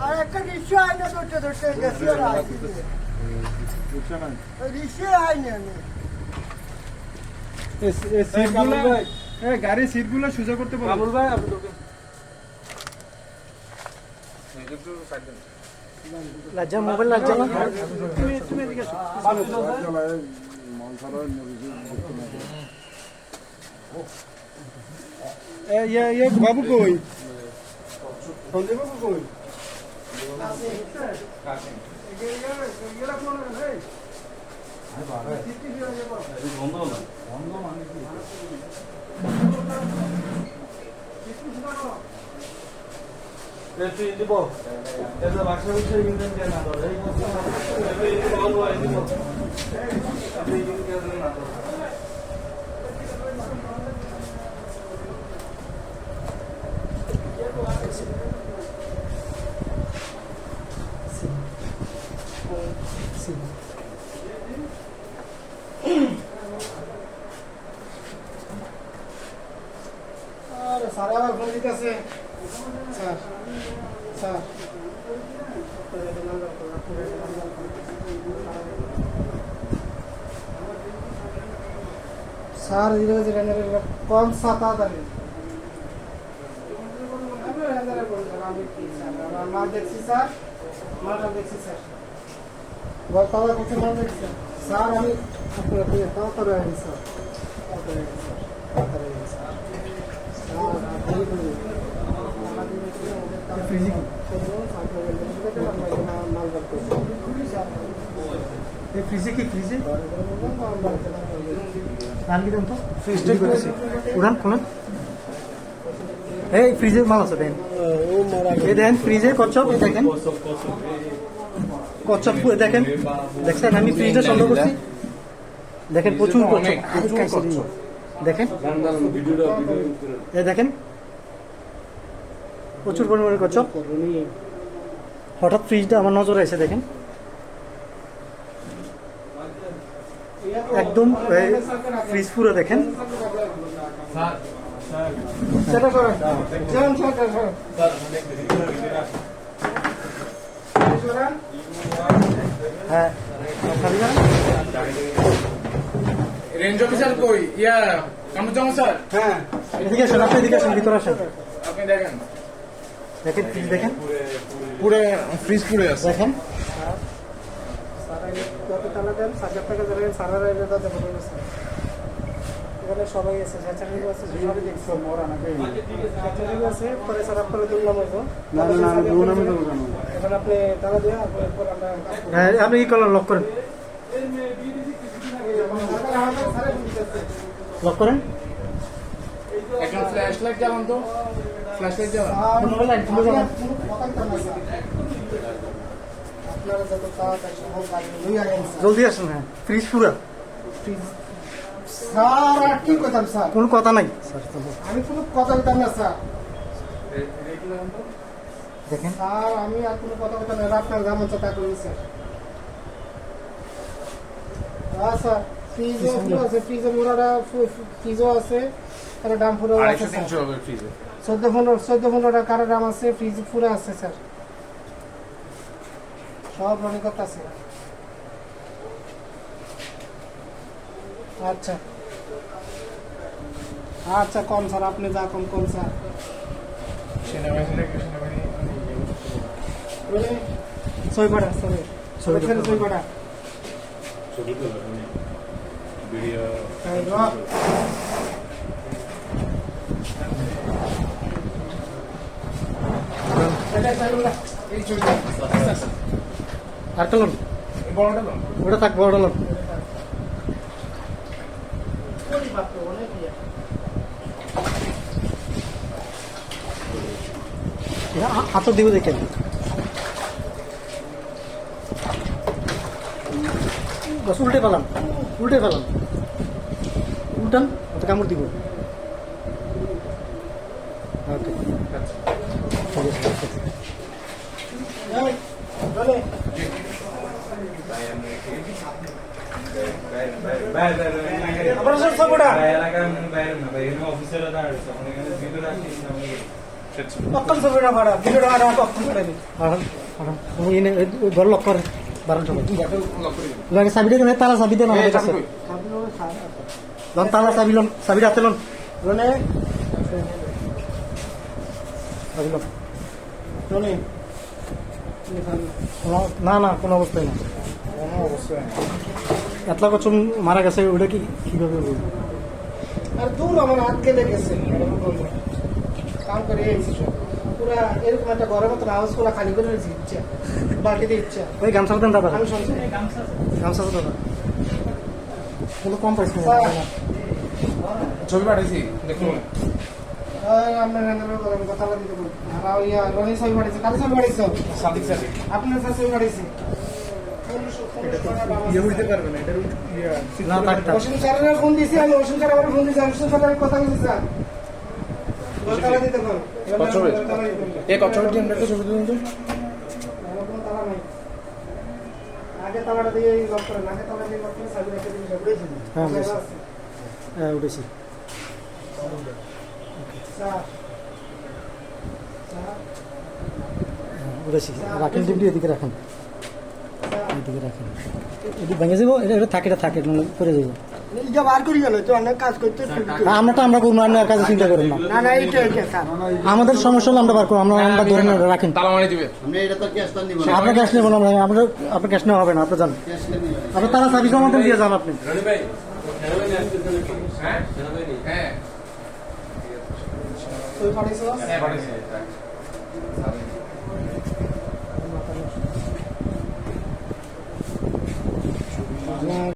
আর একটা রিক্সা আইনে ধরতে ধরতে গেছি আর রিক্সা আইনে গাড়ির সিট গুলো সোজা করতে পারবো লজ্জা মোবাইল লজ্জা না তুমি এদিকে বাবু কই সঞ্জয় বাবু কই স্যার আবার ফোন দিতেছে স্যার স্যার স্যার কম তাড়াতাড়ি মাল দেখছি স্যার মালটা দেখছি স্যার তারা কোথায় মাল দেখছি স্যার আমি তাড়াতাড়ি আসি স্যার তাড়াতাড়ি আসি স্যার ফ্রিজে কি ফ্রিজে রান কি দেন তো ফ্রিজটাই করেছি উড়ান খুলেন এই ফ্রিজে মাল আছে দেন এই দেন ফ্রিজে কচ্ছপ দেখেন কচ্ছপ দেখেন দেখছেন আমি ফ্রিজটা সন্দেহ করছি দেখেন প্রচুর কচ্ছপ দেখেন এই দেখেন প্রচুর পরিমাণে কচ্ছপ হঠাৎ ফ্রিজটা আমার নজরে এসে দেখেন একদম ফ্রিজ পুরো দেখেন হ্যাঁ রেঞ্জ অফিসার কই ইয়া কামরুজ্জামান স্যার হ্যাঁ এদিকে আসেন আপনি এদিকে আসেন ভিতরে আসেন আপনি দেখেন দেখেন ফ্রিজ দেখেন পুরো ফ্রিজ পুরো আছে দেখেন এখানে সবাই আছে সবাই দেখছো আছে পরে স্যার আপনারা দুর্নাম হইব এখন আপনি তালা দিয়ে হ্যাঁ আপনি কি করলেন লক করেন লক করেন এখন ফ্ল্যাশ লাইট জ্বালান তো ফ্ল্যাশ লাইট জ্বালান আপনারা যত তাড়াতাড়ি সম্ভব গাড়ি লইয়া গেছেন জলদি আসেন হ্যাঁ ফ্রিজ পুরা স্যার আর কি কইতাম স্যার কোনো কথা নাই আমি কোনো কথা বলতাম না স্যার দেখেন স্যার আমি আর কোনো কথা বলতাম না আপনার যেমন তা করুন স্যার হ্যাঁ স্যার ফ্রিজও আছে ফ্রিজে মোড়াটা ফ্রিজও আছে আর ডাম পুরো আছে 300 হবে ফ্রিজে 14-15টা কারো দাম আছে ফ্রিজ পুরো আছে স্যার সব রনি করতেছে আচ্ছা আচ্ছা কম স্যার আপনি যা কম কম স্যার ছয় পাটা ছয় পাটা আর কালন ওটা থাকবো ওটা লোন হাতও দিব দেখেন বস উল্টে পেলাম উল্টান ওটা কামড় দিব ওকে আপনার সব সবটা এলাকার বাইরে না ভাই অফিসের ভিতরে আসি অক্ষম ছবিটা ভাড়া ভিডিওটা ভাড়া অক্ষম করে দিই ঘর লক করে বারণ সবাই লাগে চাবি দিয়ে তালা চাবি দেন আমাদের কাছে লন তালা চাবি লন চাবি রাতে লন রনে চাবি লন রনে না না কোনো অবস্থায় না এতলা কচুম মারা গেছে ওটা কি কিভাবে বলবো আর দূর আমার হাত কেটে গেছে কাম করে এসেছি পুরা এরকম একটা ঘরের মতো হাউস গুলা খালি করে রয়েছে ইচ্ছা বালতিতে ইচ্ছা ওই গামছা দেন দাদা আমি শুনছি গামছা দাদা কোনো কম পাইছি না ছবি পাঠাইছি দেখুন আপনার কথা বলতে বলুন আর ইয়া রনি ছবি পাঠিয়েছে কাদের ছবি পাঠিয়েছে সাদিক সাদিক আপনার সাথে ছবি পাঠিয়েছে না থাকতে অসীম স্যারের ফোন দিয়েছি আমি অসীম স্যার আমার ফোন দিয়েছি অসীম স্যার আমি কথা বলছি স্যার তালা দিতে পারো কচ্ছপের এই কচ্ছপের জন্য একটা ছবি তুলুন তো তালা নাই আগে তালাটা দিয়ে লক করেন আগে তালা দিয়ে লক করে সাইডে রেখে দিন উঠেছি হ্যাঁ, উঠেছি। হ্যাঁ উঠেছি স্যার উঠেছি রাখেন টিপটি এদিকে রাখেন এদিকে রাখেন এদিকে ভেঙে যাবো এটা থাকে নাহলে করে যাবো এটা বার করি গেল তো অনেক কাজ করতে আমরা করবো আর কাজে চিন্তা করেন না না না এইটা স্যার আমাদের সমস্যা হলে আমরা বার করবো আমরা ধরে নেব রাখেন তালা মারি দিবে আপনার ক্যাশ নেবো না আপনার ক্যাশ নেওয়া হবে না আপনি জান আপনি তারা সার্ভিস মতন দিয়ে যান আপনি হ্যাঁ হ্যাঁ ছবি পাঠিয়েছো হ্যাঁ পাঠাইছি